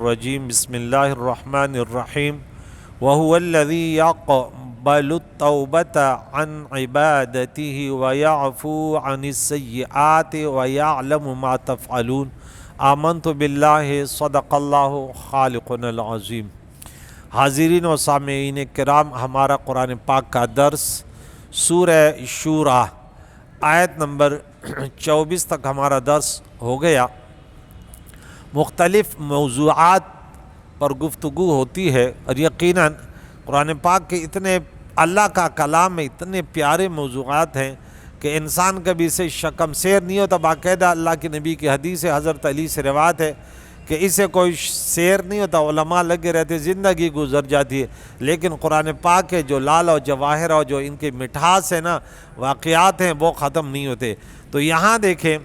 الرجیم بسم اللہ الرحمن الرحیم وهو الذی يقبل التوبة عن عبادته ويعفو عن السیئات ويعلم ما تفعلون آمنت باللہ صدق اللہ خالقنا العظیم۔ حاضرین و سامعین کرام، ہمارا قرآن پاک کا درس سورہ شورى آیت نمبر 24 تک ہمارا درس ہو گیا۔ مختلف موضوعات پر گفتگو ہوتی ہے، اور یقیناً قرآن پاک کے اتنے اللہ کا کلام میں اتنے پیارے موضوعات ہیں کہ انسان کبھی اسے شکم سیر نہیں ہوتا۔ باقاعدہ اللہ کے نبی کی حدیث ہے، حضرت علی سے روایت ہے کہ اسے کوئی سیر نہیں ہوتا، علماء لگے رہتے، زندگی گزر جاتی ہے، لیکن قرآن پاک کے جو لال و جواہر اور جو ان کے مٹھاس ہے نا، واقعات ہیں، وہ ختم نہیں ہوتے۔ تو یہاں دیکھیں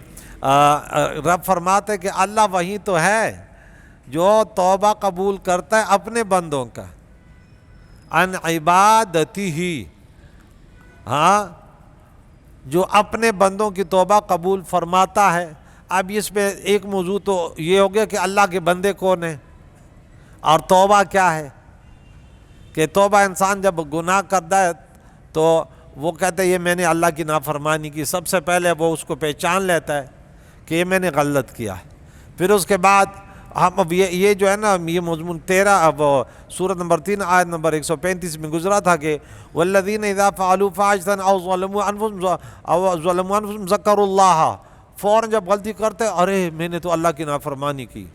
رب فرماتے ہیں کہ اللہ وہی تو ہے جو توبہ قبول کرتا ہے اپنے بندوں کا، ان عبادتی ہی، جو اپنے بندوں کی توبہ قبول فرماتا ہے۔ اب اس میں ایک موضوع تو یہ ہو گیا کہ اللہ کے بندے کون ہیں اور توبہ کیا ہے، کہ توبہ انسان جب گناہ کرتا ہے تو وہ کہتا ہے یہ میں نے اللہ کی نافرمانی کی۔ سب سے پہلے وہ اس کو پہچان لیتا ہے کہ یہ میں نے غلط کیا ہے، پھر اس کے بعد ہم اب یہ جو ہے نا، یہ مضمون 13 اب سورۃ نمبر 3 آیت نمبر 135 میں گزرا تھا کہ والذین اذا فعلوا فاحشۃ او ظلموا انفسهم ذکروا اللہ، فوراً جب غلطی کرتے ارے میں نے تو اللہ کی نافرمانی کی،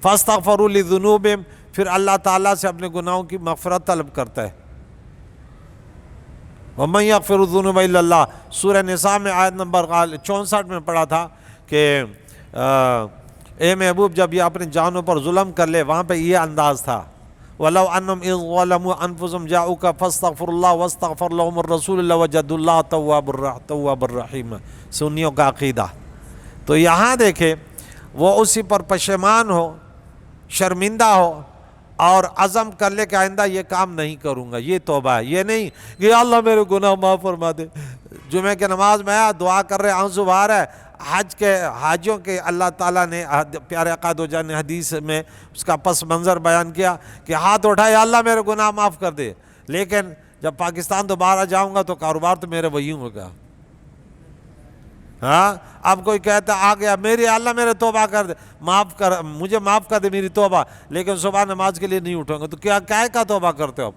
فاستغفروا لذنوبہم، پھر اللہ تعالیٰ سے اپنے گناہوں کی مغفرت طلب کرتا ہے۔ وَمَن يَغْفِرُ الذُّنُوبَ إِلَّا اللَّهُ، سورہ نساء میں آیت نمبر 64 میں پڑھا تھا کہ اے محبوب جب یہ اپنے جانوں پر ظلم کر لے، وہاں پہ یہ انداز تھا وَلَوْ أَنَّهُمْ إِذْ ظَلَمُوا أَنفُسَهُمْ جَاءُوكَ فَاسْتَغْفِرُوا اللَّهَ وَاسْتَغْفَرَ لَهُمُ الرَّسُولُ لَوَجَدُوا اللَّهَ توابا الرحیم، سنیوں کا عقیدہ۔ تو یہاں دیکھیں وہ اسی پر پشیمان ہو، شرمندہ ہو اور عزم کر لے کہ آئندہ یہ کام نہیں کروں گا، یہ توبہ ہے۔ یہ نہیں کہ اللہ میرے گناہ معاف فرما دے، جمعہ کے نماز میں آیا دعا کر رہے، آنسو بہا رہا ہے، حاجیوں کے اللہ تعالیٰ نے پیارے آقا دو جان نے حدیث میں اس کا پس منظر بیان کیا کہ ہاتھ اٹھائے اللہ میرے گناہ معاف کر دے، لیکن جب پاکستان دوبارہ جاؤں گا تو کاروبار تو میرے وہی ہوگا۔ اب کوئی کہتا آ گیا میری اللہ میرے توبہ کر دے، معاف کر، مجھے معاف کر دے میری توبہ، لیکن صبح نماز کے لیے نہیں اٹھوں گا، تو کیا کا توبہ کرتے ہو اب؟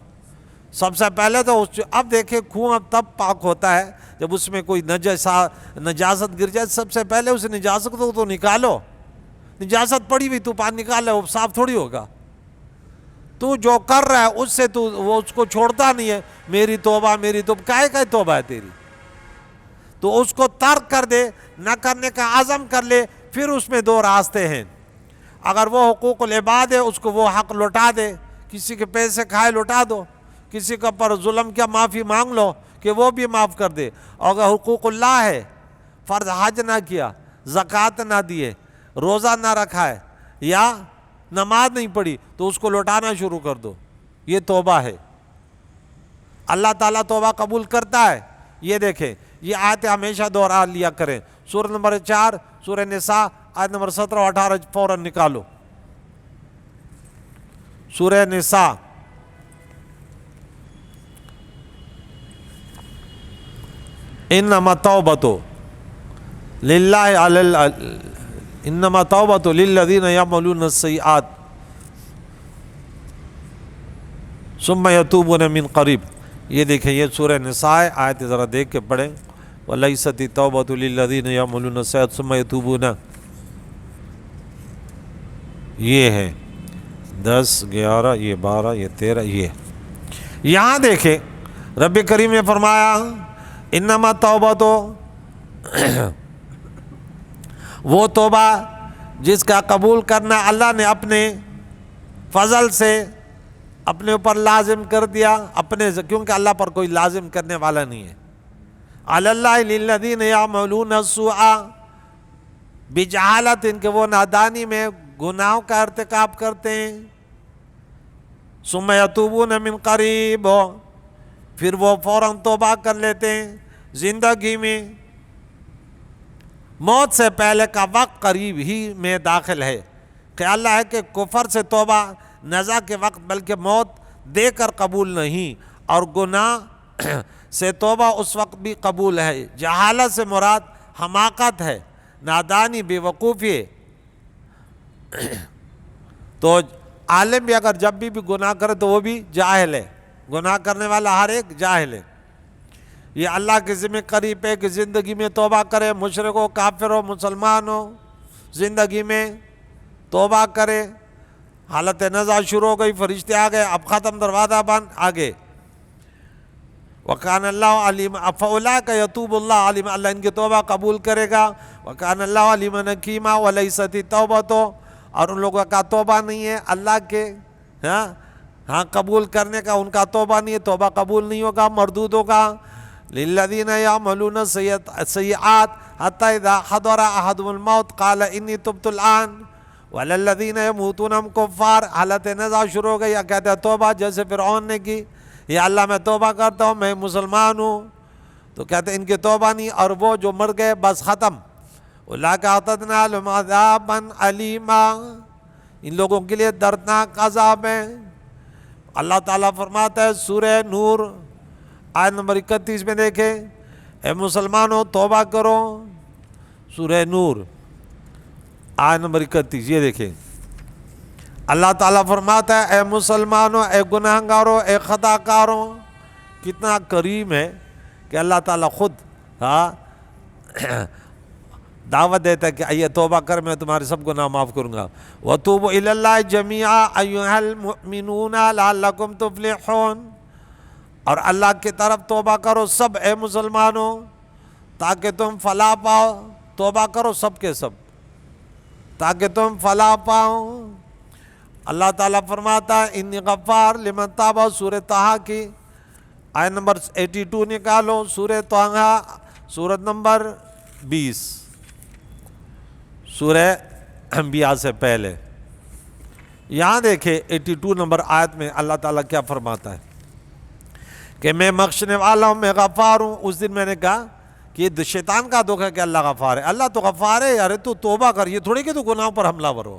سب سے پہلے تو اب دیکھیں کنواں تب پاک ہوتا ہے جب اس میں کوئی نجاست گر جائے، سب سے پہلے اس نجاست کو تو نکالو، نجاست پڑی ہوئی تو پانی نکال لے، وہ صاف تھوڑی ہوگا۔ تو جو کر رہا ہے اس سے تو وہ اس کو چھوڑتا نہیں ہے، میری توبہ کا توبہ ہے تیری، تو اس کو ترک کر دے، نہ کرنے کا عزم کر لے۔ پھر اس میں دو راستے ہیں، اگر وہ حقوق العباد ہے اس کو وہ حق لوٹا دے، کسی کے پیسے کھائے لوٹا دو، کسی کے پر ظلم کیا معافی مانگ لو کہ وہ بھی معاف کر دے۔ اور اگر حقوق اللہ ہے، فرض حج نہ کیا، زکوٰۃ نہ دیے، روزہ نہ رکھا ہے یا نماز نہیں پڑھی، تو اس کو لوٹانا شروع کر دو، یہ توبہ ہے۔ اللہ تعالیٰ توبہ قبول کرتا ہے۔ یہ دیکھیں یہ آیتیں ہمیشہ دوہرا لیا کریں، سورہ نمبر 4 سورہ نساء آیت نمبر 17 و 18 فوراً نکالو۔ سورہ نساء انما توبۃ للذین یعملون السیئات ثم یتوبون من قریب۔ یہ دیکھیں یہ سورہ نساء آیت ذرا دیکھ کے پڑھیں، وَلَيْسَتِ التَّوْبَةُ لِلَّذِينَ يَعْمَلُونَ السَّيِّئَاتِ ثُمَّ يَتُوبُونَ، یہ ہے 10 11 یہ 12 یہ 13 یہ۔ یہاں دیکھیں رب کریم نے فرمایا انما توبۃ، وہ توبہ جس کا قبول کرنا اللہ نے اپنے فضل سے اپنے اوپر لازم کر دیا، کیونکہ اللہ پر کوئی لازم کرنے والا نہیں ہے۔ علی اللہ للذین یعملون السوء بجہالت، ان کے وہ نادانی میں گناہوں کا ارتکاب کرتے ہیں، ثم یتوبون من قریب، پھر وہ فوراً توبہ کر لیتے ہیں زندگی میں۔ موت سے پہلے کا وقت قریب ہی میں داخل ہے، کہ اللہ ہے کہ کفر سے توبہ نزا کے وقت بلکہ موت دے کر قبول نہیں، اور گناہ سے توبہ اس وقت بھی قبول ہے۔ جہالت سے مراد حماقت ہے، نادانی، بے وقوفی ہے۔ تو عالم بھی اگر جب بھی گناہ کرے تو وہ بھی جاہل ہے، گناہ کرنے والا ہر ایک جاہل ہے۔ یہ اللہ کے ذمہ قریب ہے کہ زندگی میں توبہ کرے، مشرک ہو، کافر ہو، مسلمان ہو، زندگی میں توبہ کرے۔ حالت نزا شروع ہو گئی، فرشتے آ گئے، اب ختم، دروازہ بند، آگے۔ وَكَانَ اللَّهُ عَلِيمًا فَأُولَٰئِكَ يَتُوبُ اللَّهُ عَلَيْهِمْ، اللہ ان کی توبہ قبول کرے گا۔ وَكَانَ اللَّهُ عَلِيمًا حَكِيمًا وَلَيْسَتِ التَّوْبَةُ، اور ان لوگوں کا توبہ نہیں ہے اللہ کے ہاں قبول کرنے کا، ان کا توبہ نہیں ہے، توبہ قبول نہیں ہوگا، مردود ہوگا۔ لِلَّذِينَ يَعْمَلُونَ السَّيِّئَاتِ حَتَّىٰ إِذَا حَضَرَ أَحَدَهُمُ الْمَوْتُ قَالَ إِنِّي تُبْتُ الْآنَ وَلِلَّذِينَ يَمُوتُونَ هُمْ كُفَّارٌ، حالت نزا شروع ہو گئی، کہتے ہیں توبہ، جیسے فرعون نے کی، یا اللہ میں توبہ کرتا ہوں، میں مسلمان ہوں، تو کہتے ہیں ان کی توبہ نہیں، اور وہ جو مر گئے بس ختم۔ اولئک اعتدنا لهم عذابا الیما، ان لوگوں کے لیے دردناک عذاب ہے۔ اللہ تعالیٰ فرماتا ہے سورہ نور آیت نمبر 31 میں دیکھیں، اے مسلمانوں توبہ کرو۔ سورہ نور آیت نمبر 31، یہ دیکھیں اللہ تعالیٰ فرماتا ہے اے مسلمانوں، اے گناہ گاروں، اے خطا کاروں۔ کتنا کریم ہے کہ اللہ تعالیٰ خود دعوت دیتا ہے کہ آئیے توبہ کر، میں تمہارے سب گناہ معاف کروں گا۔ وَتُوبُوا إِلَى اللَّهِ جَمِيعًا أَيُّهَا الْمُؤْمِنُونَ لَعَلَّكُمْ تُفْلِحُونَ، اور اللہ کی طرف توبہ کرو سب اے مسلمانوں تاکہ تم فلاح پاؤ۔ توبہ کرو سب کے سب تاکہ تم فلاح پاؤ۔ اللہ تعالیٰ فرماتا ہے انی غفار لمن تاب، سورہ طٰہٰ کی آیت نمبر 82 نکالو، سورہ طٰہٰ سورت نمبر 20، سورہ انبیاء سے پہلے۔ یہاں دیکھیں 82 نمبر آیت میں اللہ تعالیٰ کیا فرماتا ہے کہ میں بخشنے والا ہوں، میں غفار ہوں۔ اس دن میں نے کہا کہ یہ شیطان کا دکھ ہے کہ اللہ غفار ہے۔ اللہ تو غفار ہے یار، تو توبہ کر، یہ تھوڑی کہ تو گناہوں پر حملہ ور ہو۔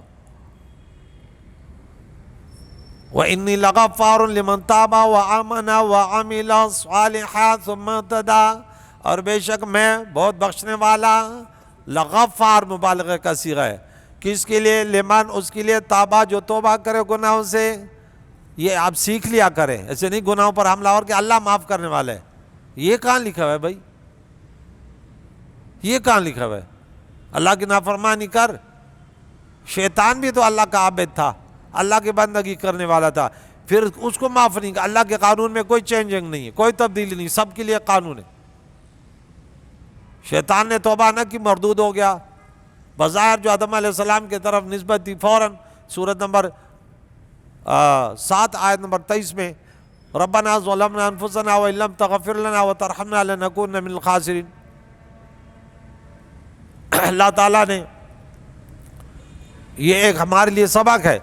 وَإِنِّي لَغَفَّارٌ لِمَن تَابَ وَآمَنَ وَعَمِلَ صَالِحًا ثُمَّ اهْتَدَىٰ، اور بے شک میں بہت بخشنے والا، لغفار مبالغہ کا صیغہ ہے، کس کے لیے؟ لمن، اس کے لیے، تابہ جو توبہ کرے گناہوں سے۔ یہ آپ سیکھ لیا کریں، ایسے نہیں گناہوں پر حملہ اور کہ اللہ معاف کرنے والا ہے، یہ کہاں لکھا ہوا ہے بھائی؟ یہ کہاں لکھا ہوا ہے؟ اللہ کی نافرمانی کر۔ شیطان بھی تو اللہ کا عابد تھا، اللہ کی بندگی کرنے والا تھا، پھر اس کو معاف نہیں کیا۔ اللہ کے قانون میں کوئی چینجنگ نہیں ہے، کوئی تبدیلی نہیں، سب کے لیے قانون ہے۔ شیطان نے توبہ نہ کی، مردود ہو گیا۔ بظاہر جو آدم علیہ السلام کی طرف نسبت تھی، فوراً سورت نمبر 7 آیت نمبر 23 میں ربنا ظلمنا انفسنا وان لم تغفر لنا وترحمنا لنکونن من الخاسرین، اللہ تعالیٰ نے، یہ ایک ہمارے لیے سبق ہے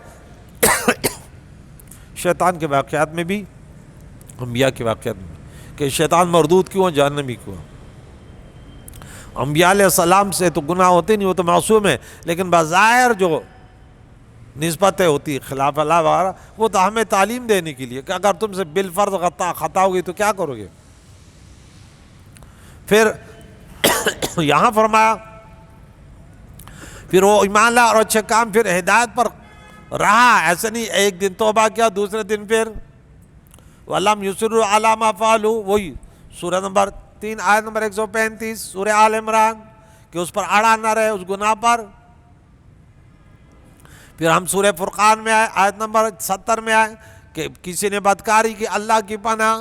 شیطان کے واقعات میں بھی، انبیاء کے واقعات میں بھی، کہ شیطان مردود کیوں، جہنمی کیوں۔ انبیاء علیہ السلام سے تو گناہ ہوتے نہیں، وہ تو معصوم ہے، لیکن بظاہر جو نسبتیں ہوتی خلاف اللہ وغیرہ، وہ تو ہمیں تعلیم دینے کے لیے کہ اگر تم سے بالفرض خطا ہوگی تو کیا کرو گے۔ پھر یہاں فرمایا پھر وہ ایمان لا اور اچھے کام، پھر ہدایت پر رہا، ایسے نہیں ایک دن توبہ کیا دوسرے دن پھر وَلَمْ يُصِرُّوا عَلَىٰ مَا فَعَلُوا، وہی سورہ نمبر 3 آیت نمبر 135 سورہ آل عمران، کہ اس پر اڑا نہ رہے اس گناہ پر۔ پھر ہم سورہ فرقان میں آئے، آیت نمبر 70 میں آئے کہ کسی نے بدکاری کی اللہ کی پناہ،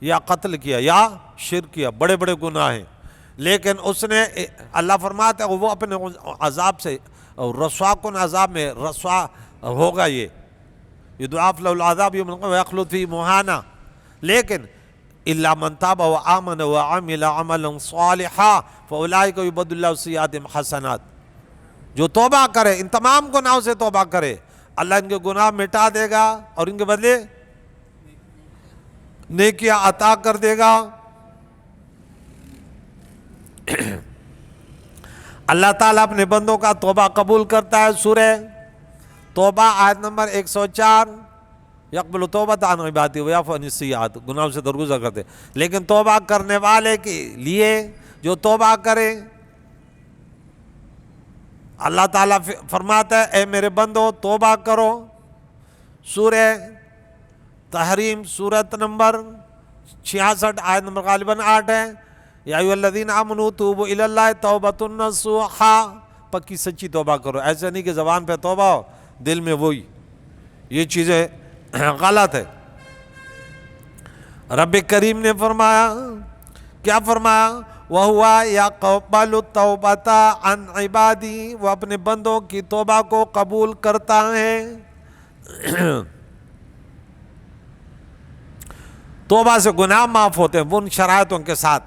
یا قتل کیا یا شرک کیا، بڑے بڑے گناہ ہیں، لیکن اس نے، اللہ فرماتا ہے وہ اپنے عذاب سے، رسوا کن عذاب میں رسوا ہوگا، یہ یضاعف لہ العذاب یوم القیامہ ویخلد فیہ مہانا، لیکن الا من تاب وآمن وعمل عملا صالحا فاولئک یبدل اللہ سیئاتہم حسنات، جو توبہ کرے، ان تمام گناہوں سے توبہ کرے، اللہ ان کے گناہ مٹا دے گا اور ان کے بدلے نیکیاں عطا کر دے گا۔ اللہ تعالیٰ اپنے بندوں کا توبہ قبول کرتا ہے۔ سورہ توبہ آیت نمبر 104، یقبل توبۃ عن عبادہ ویعفو عن السیئات، گناہوں سے درگزر کرتے، لیکن توبہ کرنے والے کے لیے جو توبہ کرے، اللہ تعالیٰ فرماتا ہے اے میرے بندو توبہ کرو۔ سورہ تحریم سورت نمبر 66 آیت نمبر غالباً 8 ہے، یا ایھا الذین آمنوا توبوا الی اللہ توبۃ نصوحا، پکی سچی توبہ کرو، ایسا نہیں کہ زبان پہ توبہ ہو دل میں وہی، یہ چیزیں غلط ہے۔ رب کریم نے فرمایا، کیا فرمایا؟ وَهُوَ يَقْبَلُ التَّوْبَةَ عَنْ عِبَادِهِ، وہ اپنے بندوں کی توبہ کو قبول کرتا ہے۔ توبہ سے گناہ معاف ہوتے ہیں ان شرائطوں کے ساتھ۔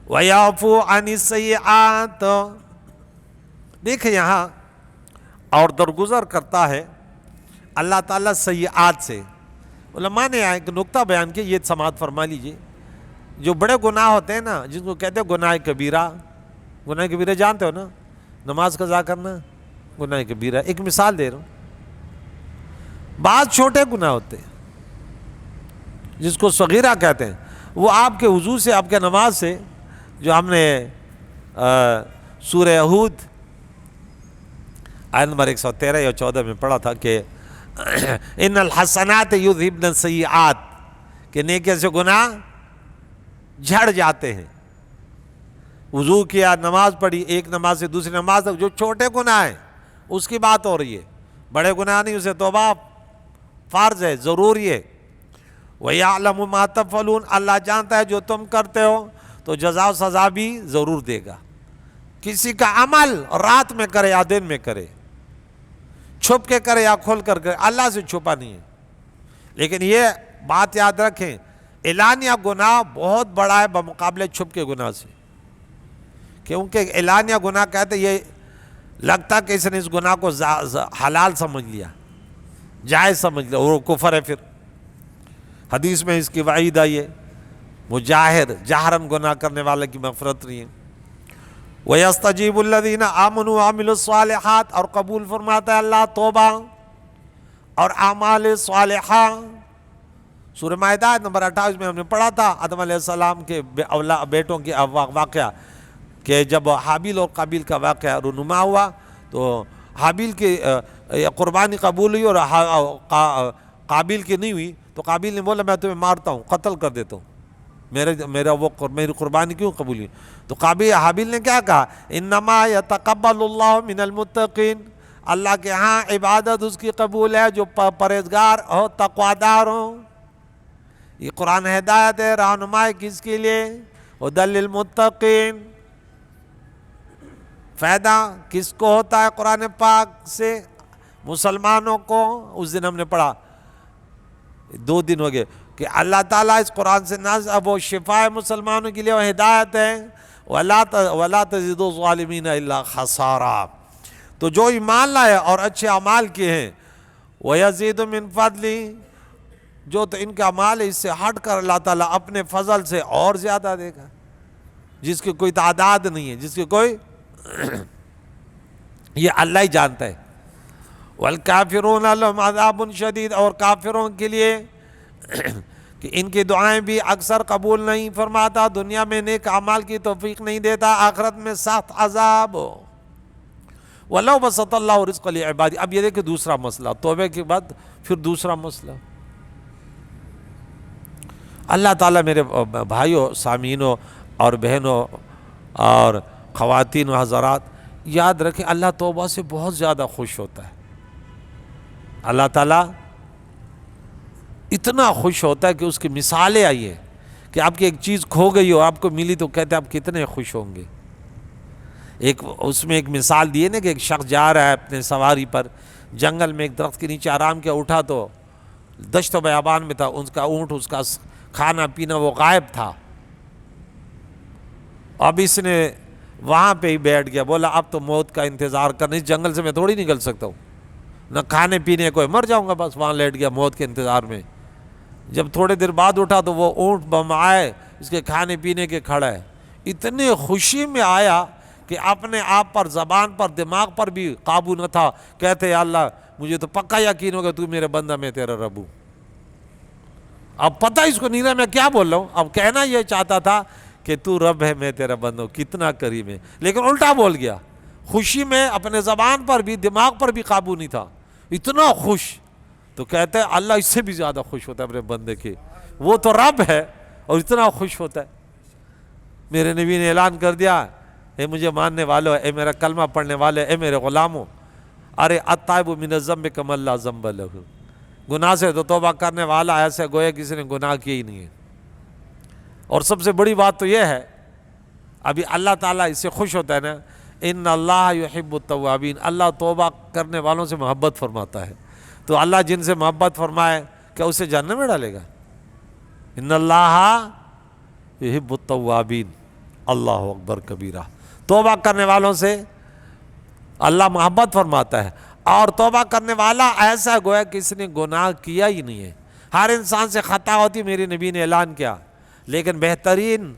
وَيَعْفُو عَنِ السَّيِّئَاتِ، دیکھیں یہاں اور درگزر کرتا ہے اللہ تعالیٰ سیئات سے۔ علماء نے ایک نقطہ بیان کیا، یہ سماعت فرما لیجئے، جو بڑے گناہ ہوتے ہیں نا، جن کو کہتے ہیں گناہ کبیرہ، گناہ کبیرہ جانتے ہو نا، نماز قضا کرنا گناہ کبیرہ، ایک مثال دے رہا ہوں۔ بعض چھوٹے گناہ ہوتے ہیں جس کو صغیرہ کہتے ہیں، وہ آپ کے وضو سے، آپ کے نماز سے، جو ہم نے سورہ ہود آیت نمبر 113 یا 14 میں پڑھا تھا کہ ان الحسنات یذہبن السیئات، کہ نیکی سے گناہ جھڑ جاتے ہیں۔ وضو کیا، نماز پڑھی، ایک نماز سے دوسری نماز تک، جو چھوٹے گناہ ہیں اس کی بات ہو رہی ہے، بڑے گناہ نہیں، اسے توبہ فرض ہے، ضروری ہے۔ وَيَعْلَمُ مَا تَفْعَلُونَ، اللہ جانتا ہے جو تم کرتے ہو، تو جزا و سزا بھی ضرور دے گا۔ کسی کا عمل رات میں کرے یا دن میں کرے، چھپ کے کرے یا کھول کر کرے، اللہ سے چھپا نہیں ہے۔ لیکن یہ بات یاد رکھیں، اعلانیہ گناہ بہت بڑا ہے بمقابلے چھپ کے گناہ سے، کیونکہ اعلانیہ گناہ کہتے یہ لگتا کہ اس نے اس گناہ کو حلال سمجھ لیا، جائز سمجھ لیا، اور وہ کفر ہے۔ پھر حدیث میں اس کی وعید آئی ہے، مجاہر جہرن گناہ کرنے والے کی مغفرت نہیں ہے۔ وَيَسْتَجِيبُ الَّذِينَ آمَنُوا وَعَمِلُوا الصَّالِحَاتِ، اور قبول فرماتا ہے اللہ توبہ اور اعمال صالحہ۔ سورہ مائدہ نمبر 28 میں ہم نے پڑھا تھا آدم علیہ السلام کے بیٹوں کے واقعہ، کہ جب حابیل اور قابیل کا واقعہ رونما ہوا تو حابیل کی قربانی قبول ہوئی اور قابیل کی نہیں ہوئی، تو قابیل نے بولا میں تمہیں مارتا ہوں، قتل کر دیتا ہوں، میری قربانی کیوں قبول ہوئی؟ تو حابیل نے کیا کہا؟ انما یتقبل اللہ من المتقین، اللہ کے ہاں عبادت اس کی قبول ہے جو پرہیزگار ہو، تقوادار ہو۔ یہ قرآن ہدایت ہے، رہنمائی کس کے لیے؟ ھدی للمتقین۔ فائدہ کس کو ہوتا ہے قرآن پاک سے؟ مسلمانوں کو۔ اس دن ہم نے پڑھا، 2 دن ہو گئے، کہ اللہ تعالیٰ اس قرآن سے نازل، اب وہ شفا ہے مسلمانوں کے لیے، وہ ہدایت ہے۔ وَلَا تَزِدُ الظَّالِمِينَ إِلَّا خَسَارًا۔ تو جو ایمان لائے اور اچھے اعمال کیے ہیں، وَيَزِيدُ مِن فَضْلِهِ، جو تو ان کا اعمال اس سے ہٹ کر اللہ تعالیٰ اپنے فضل سے اور زیادہ دے گا، جس کی کوئی تعداد نہیں ہے، جس کی کوئی یہ اللہ ہی جانتا ہے۔ وَالْكَافِرُونَ لَهُمْ عَذَابٌ شَدِيدٌ، اور کافروں کے لیے کہ ان کی دعائیں بھی اکثر قبول نہیں فرماتا، دنیا میں نیک اعمال کی توفیق نہیں دیتا، آخرت میں سخت عذاب ہو۔ وَلَوْ بَسَطَ اللَّهُ رِزْقَ لِعِبَادِهِ، اب یہ دیکھیں دوسرا مسئلہ، توبے کے بعد پھر دوسرا مسئلہ۔ اللہ تعالیٰ میرے بھائیوں، سامعینوں اور بہنوں اور خواتین و حضرات، یاد رکھیں اللہ توبہ سے بہت زیادہ خوش ہوتا ہے۔ اللہ تعالیٰ اتنا خوش ہوتا ہے کہ اس کی مثالیں آئی ہیں، کہ آپ کی ایک چیز کھو گئی ہو، آپ کو ملی، تو کہتے ہیں آپ کتنے خوش ہوں گے۔ اس میں ایک مثال دی ہے نا، کہ ایک شخص جا رہا ہے اپنے سواری پر، جنگل میں ایک درخت کے نیچے آرام کیا، اٹھا تو دشت و بیابان میں تھا، اس کا اونٹ، اس کا کھانا پینا وہ غائب تھا۔ اب اس نے وہاں پہ ہی بیٹھ گیا، بولا اب تو موت کا انتظار کرنا، اس جنگل سے میں تھوڑی نکل سکتا ہوں، نہ کھانے پینے کو، مر جاؤں گا بس۔ وہاں لیٹ گیا موت کے انتظار میں۔ جب تھوڑے دیر بعد اٹھا تو وہ اونٹ بم آئے، اس کے کھانے پینے کے کھڑا ہے، اتنے خوشی میں آیا کہ اپنے آپ پر، زبان پر، دماغ پر بھی قابو نہ تھا، کہتے یا اللہ مجھے تو پکا یقین ہوگا تو میرے بندہ، میں تیرا رب ہوں۔ اب پتہ اس کو نہیں رہا میں کیا بول رہا ہوں، اب کہنا یہ چاہتا تھا کہ تو رب ہے میں تیرا بندہ ہوں، کتنا کریم ہے، لیکن الٹا بول گیا۔ خوشی میں اپنے زبان پر بھی، دماغ پر بھی قابو نہیں تھا، اتنا خوش۔ تو کہتے ہیں اللہ اس سے بھی زیادہ خوش ہوتا ہے اپنے بندے کے، وہ تو رب ہے اور اتنا خوش ہوتا ہے۔ میرے نبی نے اعلان کر دیا، اے مجھے ماننے والو، اے میرا کلمہ پڑھنے والے، اے میرے غلاموں، ارے التائب من الذنب کمن لا ذنب لہ، گناہ سے تو توبہ کرنے والا ایسے گویا کسی نے گناہ کیا ہی نہیں ہے۔ اور سب سے بڑی بات تو یہ ہے، ابھی اللہ تعالیٰ اس سے خوش ہوتا ہے نا، ان اللہ یحب التوابین، اللہ توبہ کرنے والوں سے محبت فرماتا ہے۔ تو اللہ جن سے محبت فرمائے کیا اسے جہنم میں ڈالے گا؟ ان اللہ یحب التوابین، اللہ اکبر کبیرہ، توبہ کرنے والوں سے اللہ محبت فرماتا ہے۔ اور توبہ کرنے والا ایسا گویا کہ اس نے گناہ کیا ہی نہیں ہے۔ ہر انسان سے خطا ہوتی، میرے نبی نے اعلان کیا، لیکن بہترین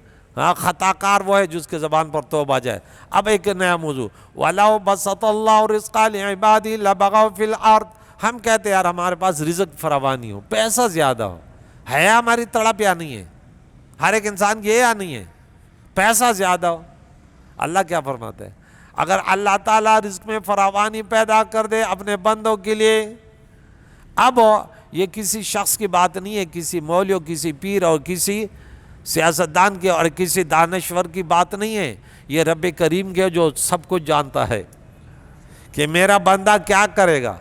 خطا کار وہ ہے جس کے زبان پر توبہ جائے۔ اب ایک نیا موضوع، وَلَوْ بَسَطَ اللَّهُ الرِّزْقَ لِعِبَادِهِ لَبَغَوْا فِي الْأَرْضِ، ہم کہتے ہیں یار ہمارے پاس رزق فراوانی ہو، پیسہ زیادہ ہو، ہے ہماری تڑپ یا نہیں ہے؟ ہر ایک انسان یہ یا نہیں ہے؟ پیسہ زیادہ ہو۔ اللہ کیا فرماتا ہے؟ اگر اللہ تعالیٰ رزق میں فراوانی پیدا کر دے اپنے بندوں کے لیے، اب یہ کسی شخص کی بات نہیں ہے، کسی مولوی، کسی پیر اور کسی سیاستدان کی اور کسی دانشور کی بات نہیں ہے، یہ رب کریم کے جو سب کچھ جانتا ہے کہ میرا بندہ کیا کرے گا۔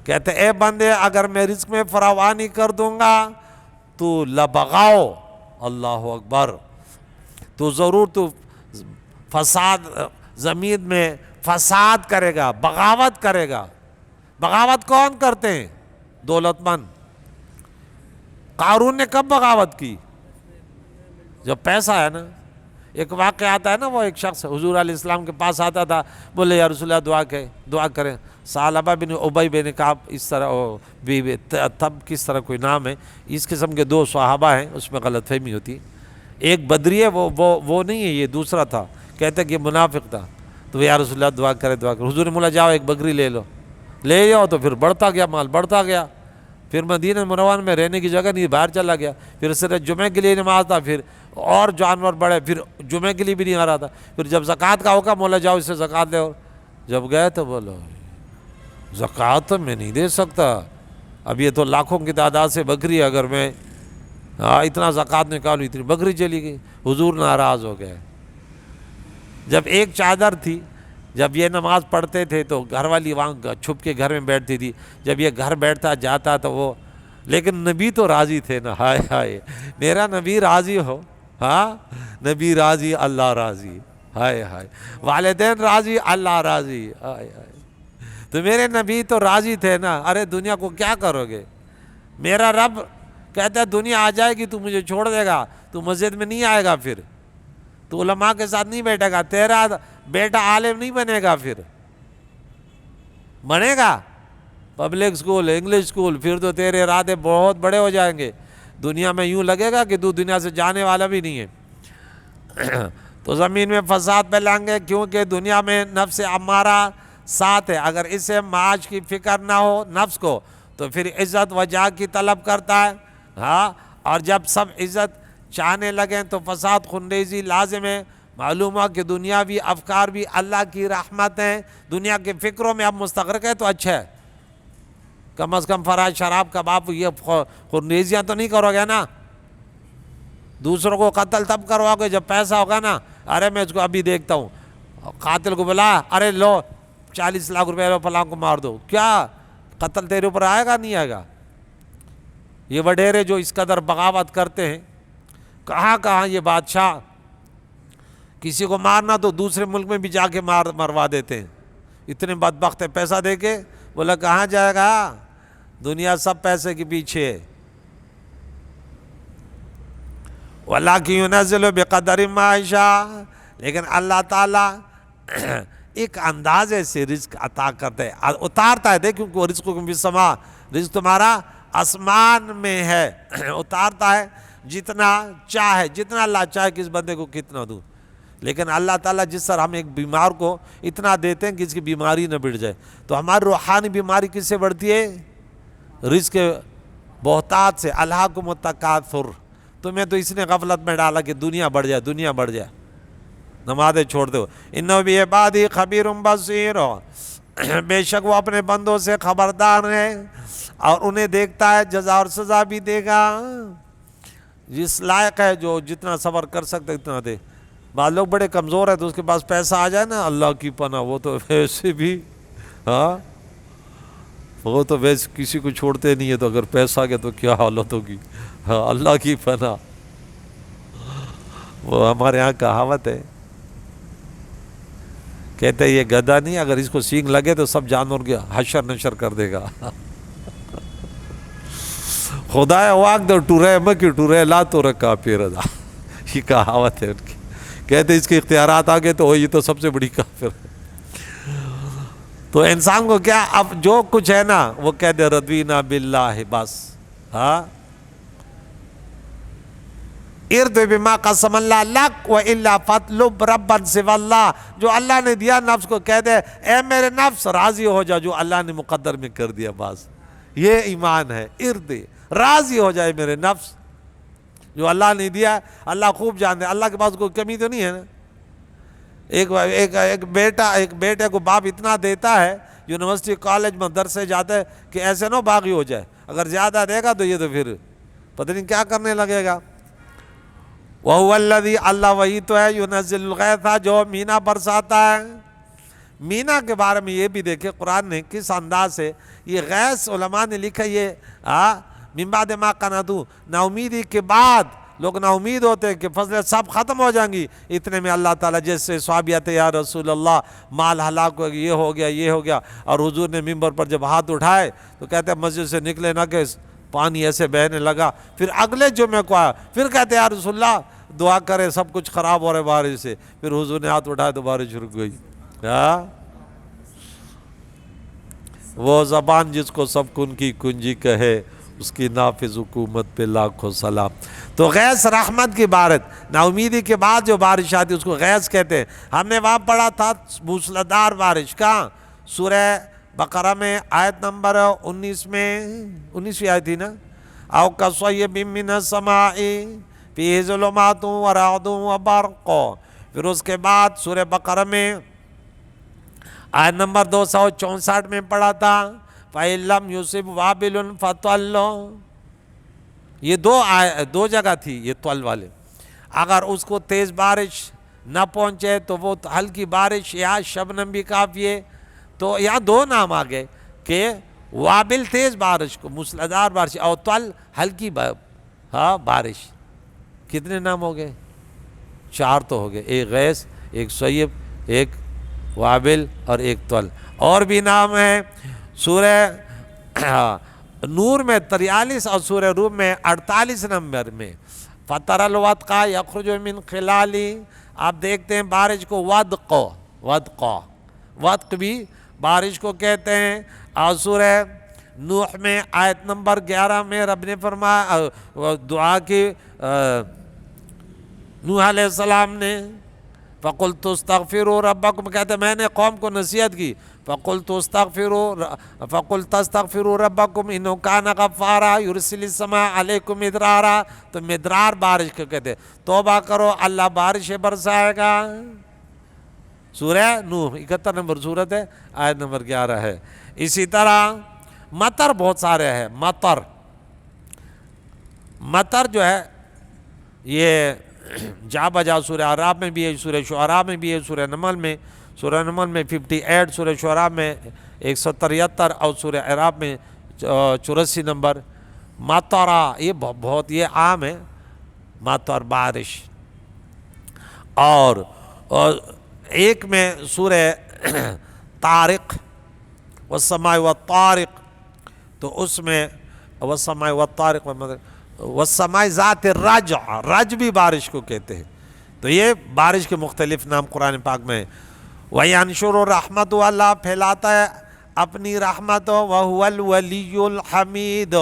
کہتے اے بندے اگر میں رزق میں فراوانی کر دوں گا تو لبغاؤ، اللہ اکبر، تو ضرور تو فساد، زمین میں فساد کرے گا، بغاوت کرے گا۔ بغاوت کون کرتے ہیں؟ دولت مند۔ قارون نے کب بغاوت کی؟ جب پیسہ ہے نا۔ ایک واقعہ آتا ہے نا، وہ ایک شخص حضور علیہ السلام کے پاس آتا تھا، بولے یا رسول اللہ دعا کریں۔ ثعلبہ بن ابی بن کعب، اس طرح تب کس طرح کوئی نام ہے، اس قسم کے دو صحابہ ہیں، اس میں غلط فہمی ہوتی۔ ایک بدری ہے، وہ نہیں ہے، یہ دوسرا تھا، کہتے کہ یہ منافق تھا۔ تو یا رسول اللہ دعا کرے، حضور نے بولا جاؤ ایک بکری لے لو، لے جاؤ۔ تو پھر بڑھتا گیا، مال بڑھتا گیا، پھر مدینہ منورہ میں رہنے کی جگہ نہیں، باہر چلا گیا، پھر صرف جمعے کے لیے نماز تھا، پھر اور جانور بڑھے، پھر جمعے کے لیے بھی نہیں آ رہا تھا۔ پھر جب زکوٰۃ کا حکم، بولا جاؤ اس سے زکوٰۃ لے، اور جب گئے تو بولو زکوٰۃ تو میں نہیں دے سکتا، اب یہ تو لاکھوں کی تعداد سے بکری ہے، اگر میں اتنا زکوٰۃ نکالوں، اتنی بکری چلی گئی۔ حضور ناراض ہو گئے۔ جب ایک چادر تھی، جب یہ نماز پڑھتے تھے تو گھر والی وہاں چھپ کے گھر میں بیٹھتی تھی، جب یہ گھر بیٹھتا جاتا تو وہ، لیکن نبی تو راضی تھے نا، ہائے ہائے میرا نبی راضی ہو، ہاں نبی راضی اللہ راضی، ہائے ہائے والدین راضی اللہ راضی، ہائے ہائے۔ تو میرے نبی تو راضی تھے نا، ارے دنیا کو کیا کرو گے؟ میرا رب کہتا ہے دنیا آ جائے گی تو مجھے چھوڑ دے گا، تو مسجد میں نہیں آئے گا، پھر تو علماء کے ساتھ نہیں بیٹھے گا، تیرا بیٹا عالم نہیں بنے گا، پھر بنے گا پبلک سکول، انگلش سکول، پھر تو تیرے ارادے بہت بڑے ہو جائیں گے، دنیا میں یوں لگے گا کہ تو دنیا سے جانے والا بھی نہیں ہے۔ تو زمین میں فساد پھیلائیں گے، کیونکہ دنیا میں نفس امارہ ساتھ ہے، اگر اسے معاش کی فکر نہ ہو نفس کو تو پھر عزت و جاہ کی طلب کرتا ہے، ہاں، اور جب سب عزت چاہنے لگیں تو فساد خنریزی لازم ہے۔ معلوم ہوا کہ دنیاوی افکار بھی اللہ کی رحمت ہیں، دنیا کے فکروں میں اب مستغرق ہے تو اچھا ہے، کم از کم فراز شراب کباب یہ خنریزیاں تو نہیں کرو گے نا۔ دوسروں کو قتل تب کرواؤ گے جب پیسہ ہوگا نا، ارے میں اس کو ابھی دیکھتا ہوں، قاتل کو بلا، ارے لو 40 لاکھ روپے لو فلاں کو مار دو، کیا قتل تیرے اوپر آئے گا نہیں آئے گا؟ یہ وڈیرے جو اس قدر بغاوت کرتے ہیں، کہاں کہاں یہ بادشاہ کسی کو مارنا تو دوسرے ملک میں بھی جا کے مروا دیتے ہیں، اتنے بدبخت ہے، پیسہ دے کے، بولا کہاں جائے گا، دنیا سب پیسے کے پیچھے ہے۔ وَلَٰكِن يُنَزِّلُ بِقَدَرٍ مَّا يَشَاءُ، لیکن اللہ تعالیٰ ایک اندازے سے رزق عطا کرتا ہے، اتارتا ہے، دیکھ کیونکہ رزق کو بھی سما، رزق تمہارا آسمان میں ہے، اتارتا ہے جتنا چاہے، جتنا اللہ چاہے کس بندے کو کتنا دوں، لیکن اللہ تعالیٰ جس طرح ہم ایک بیمار کو اتنا دیتے ہیں کہ اس کی بیماری نہ بڑھ جائے، تو ہماری روحانی بیماری کس سے بڑھتی ہے؟ رزق کے بہتات سے۔ الہاکم التکاثر، تمہیں تو اس نے غفلت میں ڈالا کہ دنیا بڑھ جائے، دنیا بڑھ جائے، نمازیں چھوڑ دو۔ انہ بعبادی خبیر بصیر، بے شک وہ اپنے بندوں سے خبردار ہے اور انہیں دیکھتا ہے، جزا اور سزا بھی دے گا۔ جس لائق ہے جو جتنا صبر کر سکتے اتنا دے۔ بعض لوگ بڑے کمزور ہیں تو اس کے پاس پیسہ آ جائے نا، اللہ کی پناہ، وہ تو ویسے بھی وہ تو ویسے کسی کو چھوڑتے نہیں ہے، تو اگر پیسہ آ گیا تو کیا حالت ہوگی، اللہ کی پناہ۔ وہ ہمارے یہاں کہاوت ہے، کہتے ہیں یہ گدھا نہیں، اگر اس کو سینگ لگے تو سب جانور کے حشر نشر کر دے گا۔ خدا واق دو ٹورے مکی ٹورے لا تو رکھا پیردا، یہ کہاوت ہے ان کی۔ کہتے اس کے اختیارات آگے تو یہ تو سب سے بڑی کافر ہے۔ تو انسان کو کیا، اب جو کچھ ہے نا وہ کہہ دے رضوینا باللہ، بس ارد بما قسم اللہ لک والا فاطلب ربا سوى اللہ، جو اللہ نے دیا نفس کو کہہ دے اے میرے نفس راضی ہو جا جو اللہ نے مقدر میں کر دیا، بس یہ ایمان ہے۔ ارد، راضی ہو جائے میرے نفس، جو اللہ نے دیا اللہ خوب جانتے، اللہ کے پاس کوئی کمی تو نہیں ہے نا۔ ایک بیٹے کو باپ اتنا دیتا ہے، یونیورسٹی کالج مدرسے جاتے ہے کہ ایسے نہ باغی ہو جائے، اگر زیادہ دے گا تو یہ تو پھر پتہ نہیں کیا کرنے لگے گا۔ وَهُوَ الَّذِي، اللہ وہی تو ہے، يُنَزِّلُ الْغَيْثَ، جو مینا برساتا ہے۔ مینا کے بارے میں یہ بھی دیکھے قرآن نے کس انداز سے یہ غیث، علماء نے لکھا یہ من بعد ما قنطوا، نا امیدی کے بعد لوگ نا امید ہوتے ہیں کہ فصلیں سب ختم ہو جائیں گی، اتنے میں اللہ تعالیٰ جیسے صحابیات یا رسول اللہ مال ہلاک ہو گیا، یہ ہو گیا، اور حضور نے ممبر پر جب ہاتھ اٹھائے تو کہتے ہیں مسجد سے نکلے نہ کہ پانی ایسے بہنے لگا۔ پھر اگلے جمعے کو آیا، پھر کہتے ہیں یا رسول اللہ دعا کرے سب کچھ خراب ہو رہے بارش سے، پھر حضور نے ہاتھ اٹھایا تو بارش رک گئی۔ وہ زبان جس کو سب کن کی کنجی کہے، اس کی نافذ حکومت پہ لاکھوں سلام۔ تو غیث رحمت کی بارت، نا امیدی کے بعد جو بارش آتی اس کو غیث کہتے ہیں۔ ہم نے وہاں پڑھا تھا موسلادھار بارش، کہاں؟ سورہ بقرہ میں آیت نمبر 19 میں، 19ویں آیت تھی نا، او کصیب من السماء فیہ ظلمات ورعد وبرق۔ پھر اس کے بعد سورہ بقرہ میں آیت نمبر 264 میں پڑھا تھا فَإِن لَمْ يُصِبْ وَابِلٌ فَطَلٌّ۔ یہ دو جگہ تھی یہ طل والے، اگر اس کو تیز بارش نہ پہنچے تو وہ ہلکی بارش یا شبنم بھی کافی ہے۔ تو یہاں دو نام آگئے کہ وابل تیز بارش کو، موسلادھار بارش، اور طل ہلکی بارش۔ کتنے نام ہو گئے؟ 4 تو ہو گئے، ایک غیث، ایک صیب، ایک وابل اور ایک طل۔ اور بھی نام ہیں سورہ نور میں 43 اور سورہ روم میں 48 نمبر میں فَتَرَ الْوَدْقَ يَخْرُجُ مِنْ خِلَالِهِ، آپ دیکھتے ہیں بارش کو ودق بھی بارش کو کہتے ہیں۔ اور سورہ نوح میں آیت نمبر 11 میں رب نے فرمایا دعا کی نوح علیہ السلام نے، فَقُلْتُ اسْتَغْفِرُوا رَبَّكُمْ، کہتے ہیں میں نے قوم کو نصیحت کی، فَقُلْتُ اسْتَغْفِرُوا رَبَّكُمْ إِنَّهُ كَانَ غَفَّارًا يُرْسِلِ السَّمَاءَ عَلَيْكُمْ مِدْرَارًا۔ تو مدرار بارش کو کہتے ہیں، توبہ کرو اللہ بارشیں برسائے گا۔ سورہ نوح 71 نمبر سورت ہے، آیت نمبر 11 ہے۔ اسی طرح مطر بہت سارے ہیں، مطر جو ہے یہ جا بجا سورہ اعراف میں بھی ہے، سورہ شعراء میں بھی ہے، سورہ نمل میں 58، سورہ شعراء میں 173 اور سورہ اعراف میں 84 نمبر۔ مطرہ یہ بہت یہ عام ہے، مطر بارش۔ اور ایک میں سورہ طارق والسماء والطارق، تو اس میں والسماء والطارق والسماء ذات الرجع، رج بھی بارش کو کہتے ہیں۔ تو یہ بارش کے مختلف نام قرآن پاک میں ہیں۔ وَيَنْشُرُ رَحْمَتُ، اللہ پھیلاتا ہے اپنی رحمت، وَهُوَ الْوَلِيُّ الْحَمِيدُ،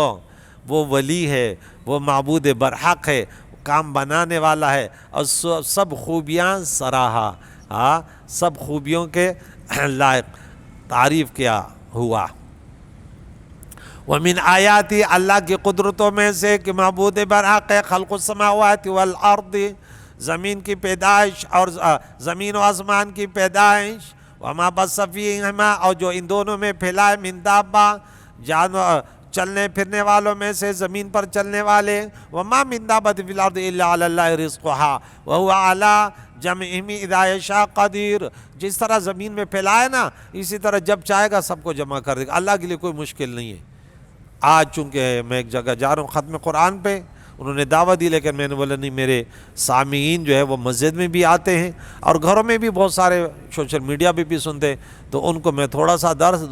وہ ولی ہے، وہ معبود برحق ہے، کام بنانے والا ہے اور سب خوبیاں سراہا، ہاں سب خوبیوں کے لائق تعریف کیا ہوا۔ ومن آیاتی، اللہ کی قدرتوں میں سے کہ معبود برحق ہے، خلق السماوات والارض، زمین کی پیدائش اور زمین و آسمان کی پیدائش، وما بث فیہما، اور جو ان دونوں میں پھیلائے، من دابہ، جانور چلنے پھرنے والوں میں سے، زمین پر چلنے والے، وما من دابۃ فی الارض الا علی اللہ رزقھا وہو علی جمعہم اذا یشاء قدیر۔ جس طرح زمین میں پھیلائے نا، اسی طرح جب چاہے گا سب کو جمع کر دے گا۔ اللہ کے لیے کوئی مشکل نہیں ہے۔ آج چونکہ میں ایک جگہ جا رہا ہوں ختم قرآن پہ، انہوں نے دعوت دی، لیکن میں نے بولا نہیں، میرے سامعین جو ہے وہ مسجد میں بھی آتے ہیں اور گھروں میں بھی بہت سارے سوشل میڈیا پہ بھی سنتے ہیں، تو ان کو میں تھوڑا سا درس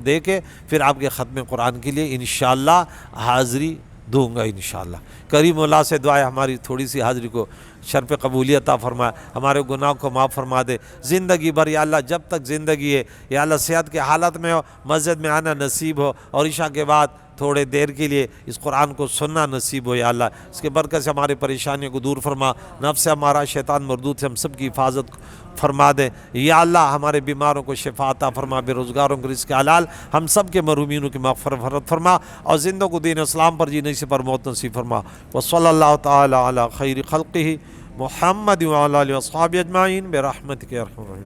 دے کے پھر آپ کے ختم قرآن کے لیے انشاءاللہ حاضری دوں گا انشاءاللہ۔ کریم اللہ سے دعا ہے ہماری تھوڑی سی حاضری کو شرف قبولیت عطا فرمائے، ہمارے گناہ کو معاف فرما دے، زندگی بھر یا اللہ جب تک زندگی ہے یا اللہ صحت کے حالت میں ہو مسجد میں آنا نصیب ہو، اور عشاء کے بعد تھوڑے دیر کے لیے اس قرآن کو سننا نصیب ہو یا اللہ۔ اس کے برکت سے ہماری پریشانیوں کو دور فرما، نفس سے ہمارا شیطان مردود سے ہم سب کی حفاظت فرما دے یا اللہ۔ ہمارے بیماروں کو شفا عطا فرما، بے روزگاروں کو رزق حلال، ہم سب کے محرومینوں کی مغفرت فرما، اور زندوں کو دین اسلام پر جینے سے پر موت نصیب فرما۔ وصلی اللہ تعالی علی خیر خلقہ محمد وعلی آلہ وصحبہ اجمعین برحمتک یا ارحم الراحمین۔